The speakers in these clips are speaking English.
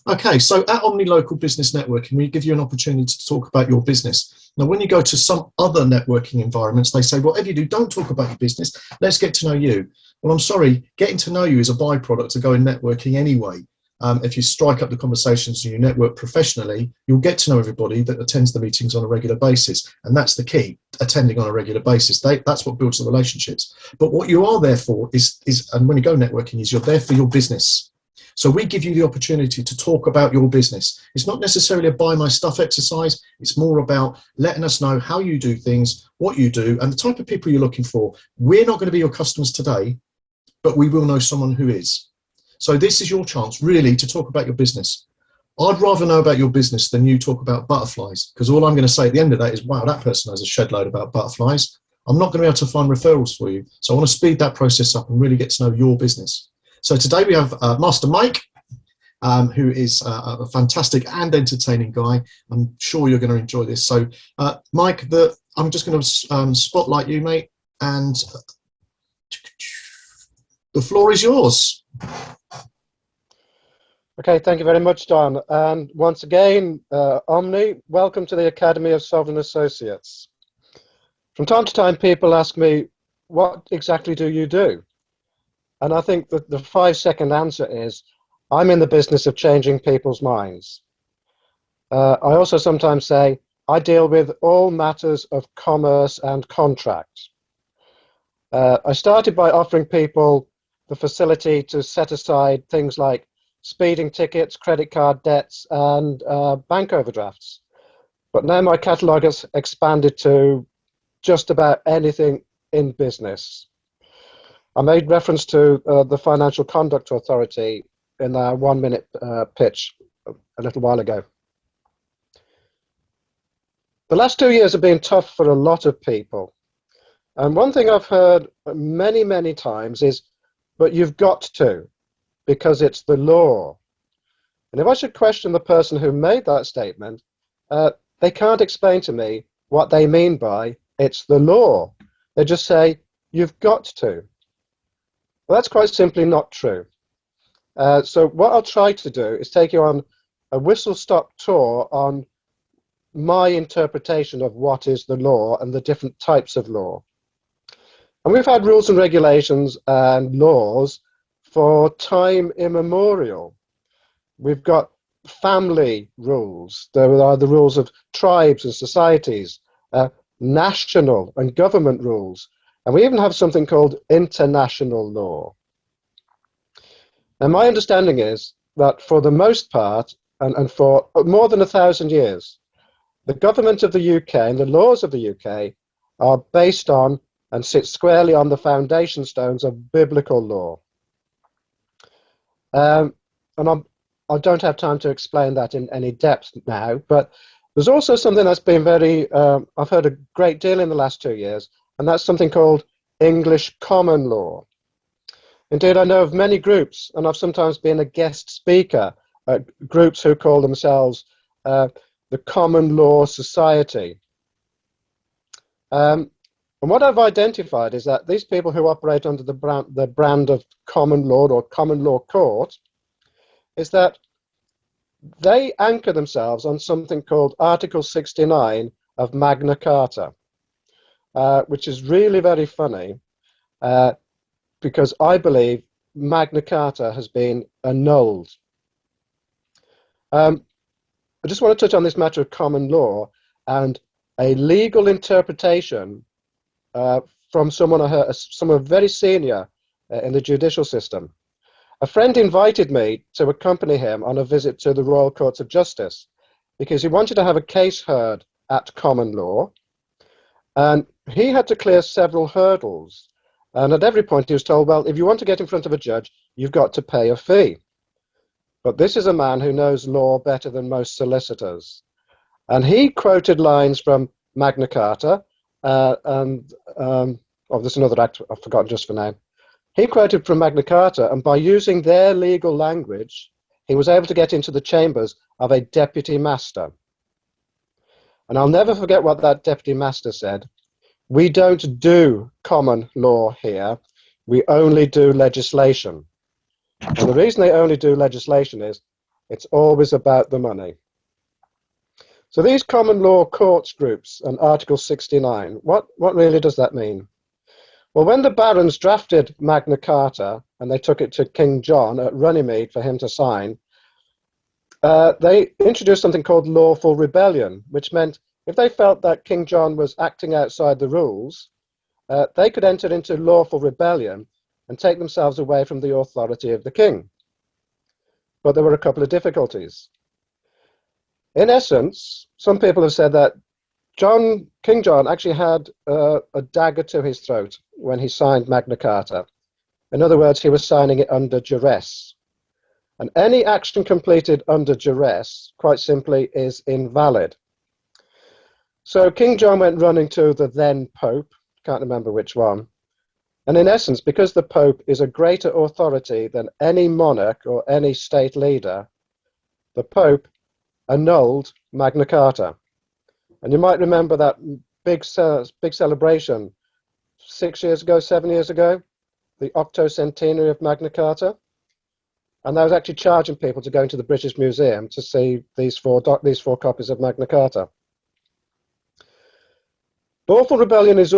Okay, so at Omni Local Business Networking, we give you an opportunity to talk about your business. Now, when you go to some other networking environments, they say, whatever you do, don't talk about your business. Let's get to know you. Well, I'm sorry, getting to know you is a byproduct of going networking anyway. If you strike up the conversations and you network professionally, you'll get to know everybody that attends the meetings on a regular basis. And that's the key, attending on a regular basis. That's what builds the relationships. But what you are there for is, and when you go networking, is you're there for your business. So we give you the opportunity to talk about your business. It's not necessarily a buy my stuff exercise. It's more about letting us know how you do things, what you do, and the type of people you're looking for. We're not going to be your customers today, but we will know someone who is. So this is your chance really to talk about your business. I'd rather know about your business than you talk about butterflies, because all I'm going to say at the end of that is, wow, that person has a shed load about butterflies. I'm not going to be able to find referrals for you. So I want to speed that process up and really get to know your business. So today we have Master Mike, who is a fantastic and entertaining guy. I'm sure you're going to enjoy this. So Mike, I'm just going to spotlight you, mate, and the floor is yours. Okay, thank you very much, Don. And once again, Omni, welcome to the Academy of Sovereign Associates. From time to time, people ask me, what exactly do you do? And I think that the 5-second answer is, I'm in the business of changing people's minds. I also sometimes say, I deal with all matters of commerce and contract. I started by offering people the facility to set aside things like speeding tickets, credit card debts, and bank overdrafts. But now my catalogue has expanded to just about anything in business. I made reference to the Financial Conduct Authority in our 1-minute pitch a little while ago. The last 2 years have been tough for a lot of people. And one thing I've heard many, many times is, but you've got to, because it's the law. And if I should question the person who made that statement, they can't explain to me what they mean by it's the law. They just say, you've got to. Well, that's quite simply not true. So what I'll try to do is take you on a whistle-stop tour on my interpretation of what is the law and the different types of law. And we've had rules and regulations and laws for time immemorial. We've got family rules. There are the rules of tribes and societies, national and government rules, and we even have something called international law. Now, my understanding is that for the most part, and for more than 1,000 years, the government of the UK and the laws of the UK are based on and sit squarely on the foundation stones of biblical law. And I don't have time to explain that in any depth now, but there's also something that's been I've heard a great deal in the last 2 years, and that's something called English common law. Indeed, I know of many groups, and I've sometimes been a guest speaker at groups who call themselves the Common Law Society. And what I've identified is that these people who operate under the brand of common law or common law court is that they anchor themselves on something called Article 69 of Magna Carta, which is really very funny because I believe Magna Carta has been annulled. I just want to touch on this matter of common law and a legal interpretation from someone very senior in the judicial system. A friend invited me to accompany him on a visit to the Royal Courts of Justice because he wanted to have a case heard at common law, and he had to clear several hurdles. And at every point he was told, well, if you want to get in front of a judge, you've got to pay a fee. But this is a man who knows law better than most solicitors. And he quoted lines from Magna Carta, there's another act I've forgotten just for now. He quoted from Magna Carta, and by using their legal language, he was able to get into the chambers of a deputy master. And I'll never forget what that deputy master said. We don't do common law here. We only do legislation. And the reason they only do legislation is It's always about the money. So these common law courts groups and Article 69, what really does that mean? Well, when the barons drafted Magna Carta and they took it to King John at Runnymede for him to sign, they introduced something called lawful rebellion, which meant if they felt that King John was acting outside the rules, they could enter into lawful rebellion and take themselves away from the authority of the king. But there were a couple of difficulties. In essence, some people have said that King John actually had a dagger to his throat when he signed Magna Carta. In other words, he was signing it under duress. And any action completed under duress, quite simply, is invalid. So King John went running to the then Pope, can't remember which one, and in essence, because the Pope is a greater authority than any monarch or any state leader, the Pope annulled Magna Carta. And you might remember that big celebration 6 years ago, 7 years ago, the octocentenary of Magna Carta. And I was actually charging people to go into the British Museum to see these four copies of Magna Carta. Lawful rebellion is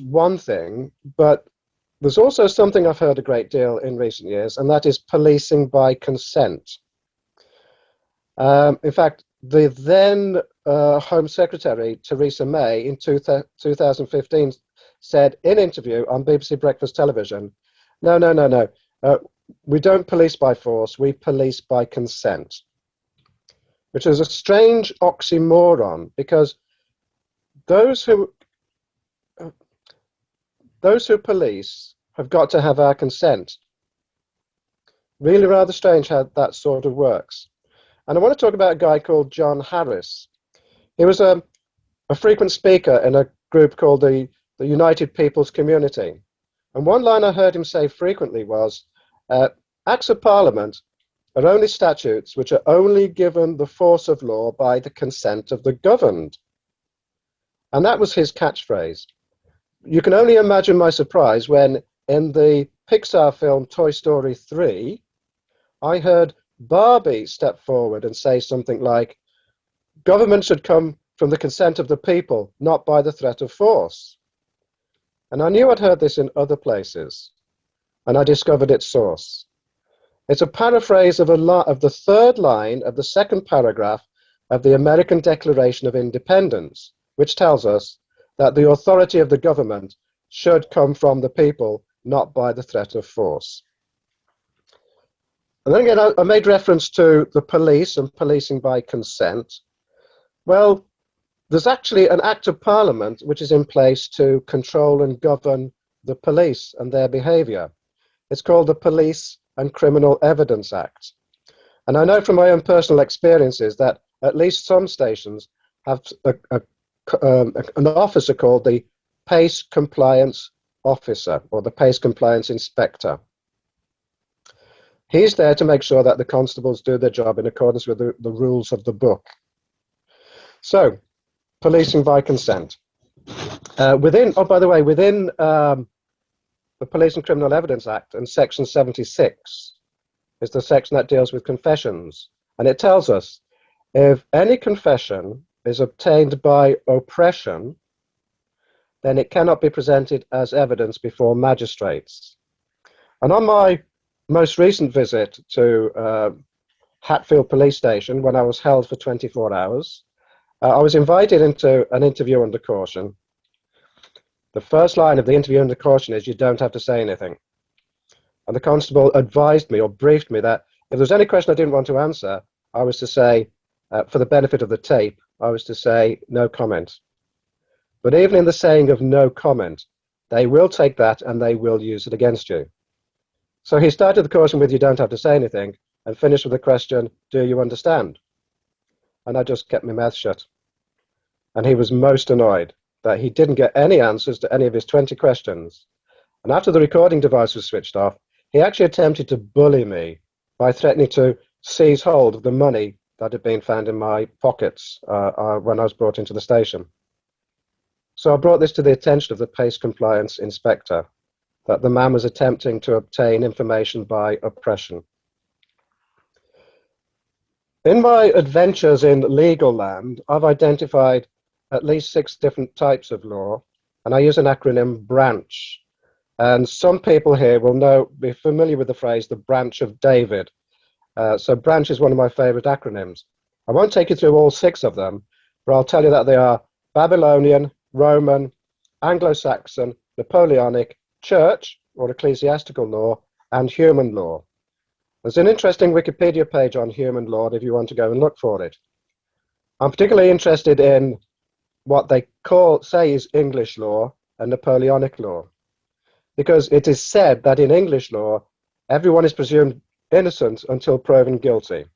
one thing, but there's also something I've heard a great deal in recent years, and that is policing by consent. In fact, the then Home Secretary, Theresa May, in 2015, said in an interview on BBC Breakfast Television, no, we don't police by force, we police by consent, which is a strange oxymoron, because those who police have got to have our consent. Really rather strange how that sort of works. And I want to talk about a guy called John Harris. He was a frequent speaker in a group called the United People's Community. And one line I heard him say frequently was, Acts of Parliament are only statutes which are only given the force of law by the consent of the governed. And that was his catchphrase. You can only imagine my surprise when, in the Pixar film Toy Story 3, I heard Barbie step forward and say something like, government should come from the consent of the people, not by the threat of force. And I knew I'd heard this in other places, and I discovered its source. It's a paraphrase of the third line of the second paragraph of the American Declaration of Independence, which tells us that the authority of the government should come from the people, not by the threat of force. And then again, I made reference to the police and policing by consent. Well, there's actually an Act of Parliament which is in place to control and govern the police and their behaviour. It's called the Police and Criminal Evidence Act. And I know from my own personal experiences that at least some stations have an officer called the Pace Compliance Officer or the Pace Compliance Inspector. He's there to make sure that the constables do their job in accordance with the rules of the book. So, policing by consent. Within the Police and Criminal Evidence Act, and Section 76 is the section that deals with confessions. And it tells us if any confession is obtained by oppression, then it cannot be presented as evidence before magistrates. And on my most recent visit to Hatfield Police Station, when I was held for 24 hours, I was invited into an interview under caution. The first line of the interview under caution is, you don't have to say anything. And the constable advised me or briefed me that if there was any question I didn't want to answer, I was to say, for the benefit of the tape, I was to say no comment. But even in the saying of no comment, they will take that and they will use it against you. So he started the caution with, you don't have to say anything, and finished with the question, do you understand? And I just kept my mouth shut. And he was most annoyed that he didn't get any answers to any of his 20 questions. And after the recording device was switched off, he actually attempted to bully me by threatening to seize hold of the money that had been found in my pockets when I was brought into the station. So I brought this to the attention of the Pace Compliance Inspector, that the man was attempting to obtain information by oppression. In my adventures in legal land, I've identified at least 6 different types of law, and I use an acronym BRANCH. And some people here will be familiar with the phrase, the branch of David. So BRANCH is one of my favorite acronyms. I won't take you through all 6 of them, but I'll tell you that they are Babylonian, Roman, Anglo-Saxon, Napoleonic, church or ecclesiastical law, and human law. There's an interesting Wikipedia page on human law if you want to go and look for it. I'm particularly interested in what they say is English law and Napoleonic law, because it is said that in English law, everyone is presumed innocent until proven guilty.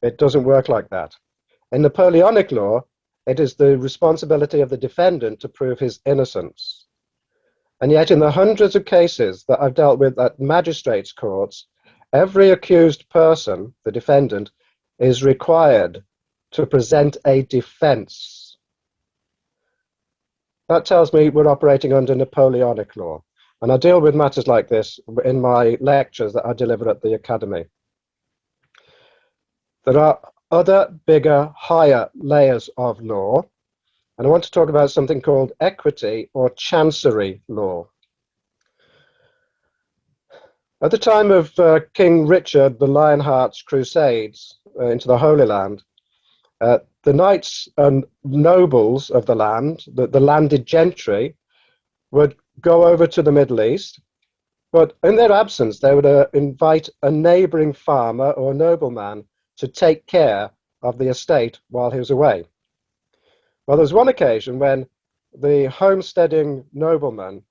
It doesn't work like that. In Napoleonic law, it is the responsibility of the defendant to prove his innocence. And yet in the hundreds of cases that I've dealt with at magistrates' courts, every accused person, the defendant, is required to present a defense. That tells me we're operating under Napoleonic law. And I deal with matters like this in my lectures that I deliver at the Academy. There are other, bigger, higher layers of law. And I want to talk about something called equity or chancery law. At the time of King Richard the Lionheart's crusades into the Holy Land, the knights and nobles of the land, the landed gentry, would go over to the Middle East, but in their absence, they would invite a neighboring farmer or nobleman to take care of the estate while he was away. Well, there was one occasion when the homesteading nobleman,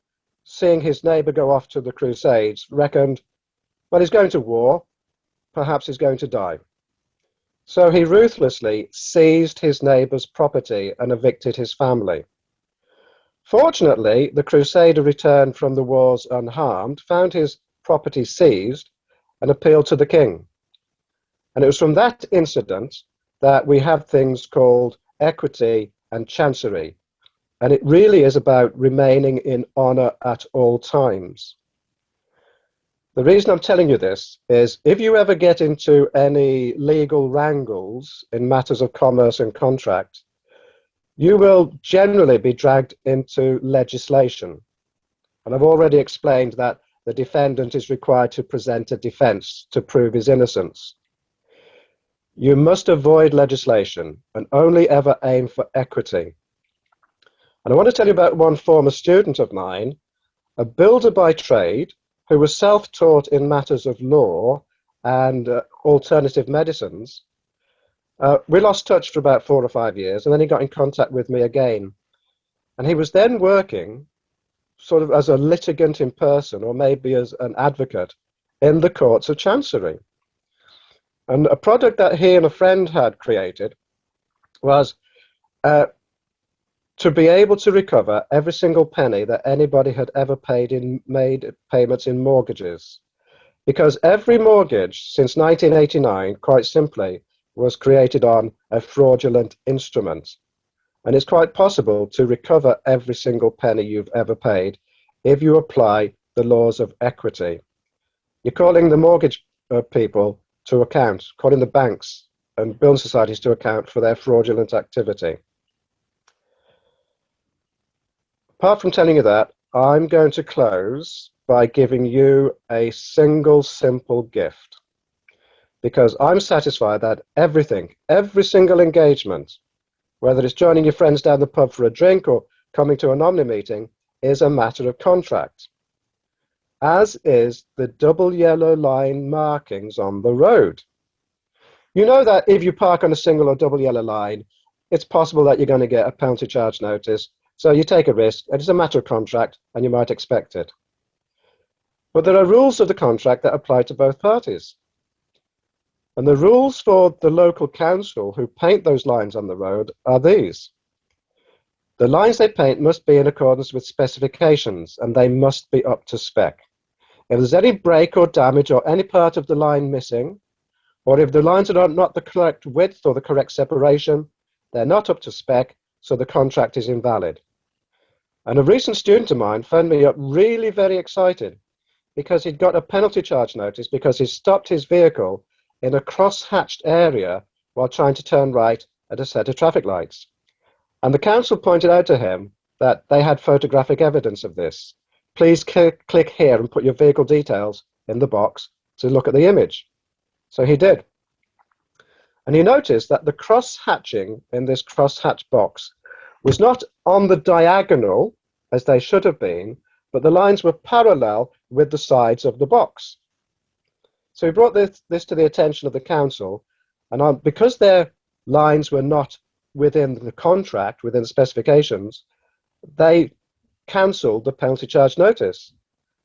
seeing his neighbor go off to the crusades, reckoned, well, he's going to war, perhaps he's going to die. So he ruthlessly seized his neighbor's property and evicted his family. Fortunately, the crusader returned from the wars unharmed, found his property seized, and appealed to the king. And it was from that incident that we have things called equity and chancery. And it really is about remaining in honor at all times. The reason I'm telling you this is if you ever get into any legal wrangles in matters of commerce and contract, you will generally be dragged into legislation. And I've already explained that the defendant is required to present a defense to prove his innocence. You must avoid legislation and only ever aim for equity. And I want to tell you about one former student of mine, a builder by trade, who was self-taught in matters of law and alternative medicines. We lost touch for about 4 or 5 years, and then he got in contact with me again. And he was then working sort of as a litigant in person, or maybe as an advocate, in the courts of chancery. And a product that he and a friend had created was to be able to recover every single penny that anybody had ever made payments in mortgages. Because every mortgage since 1989, quite simply, was created on a fraudulent instrument. And it's quite possible to recover every single penny you've ever paid if you apply the laws of equity. You're calling the mortgage people to account, calling the banks and building societies to account for their fraudulent activity. Apart from telling you that, I'm going to close by giving you a single simple gift, because I'm satisfied that everything, every single engagement, whether it's joining your friends down the pub for a drink or coming to an Omni meeting, is a matter of contract, as is the double yellow line markings on the road. You know that if you park on a single or double yellow line, it's possible that you're going to get a penalty charge notice. So you take a risk. It is a matter of contract, and you might expect it. But there are rules of the contract that apply to both parties. And the rules for the local council who paint those lines on the road are these. The lines they paint must be in accordance with specifications, and they must be up to spec. If there's any break or damage or any part of the line missing, or if the lines are not the correct width or the correct separation, they're not up to spec, so the contract is invalid. And a recent student of mine phoned me up really very excited because he'd got a penalty charge notice because he stopped his vehicle in a cross-hatched area while trying to turn right at a set of traffic lights. And the council pointed out to him that they had photographic evidence of this. Please click here and put your vehicle details in the box to look at the image. So he did. And he noticed that the cross-hatching in this cross-hatch box was not on the diagonal, as they should have been, but the lines were parallel with the sides of the box. So he brought this to the attention of the council, and because their lines were not within the contract, within the specifications, they cancelled the penalty charge notice.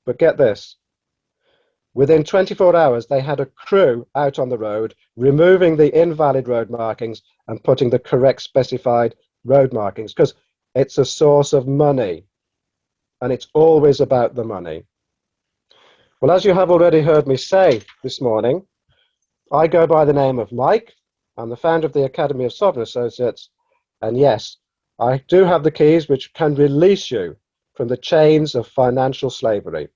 But get this, within 24 hours, they had a crew out on the road, removing the invalid road markings and putting the correct specified road markings, because it's a source of money, and it's always about the money. Well, as you have already heard me say this morning, I go by the name of Mike. I'm the founder of the Academy of Sovereign Associates, and yes, I do have the keys which can release you from the chains of financial slavery.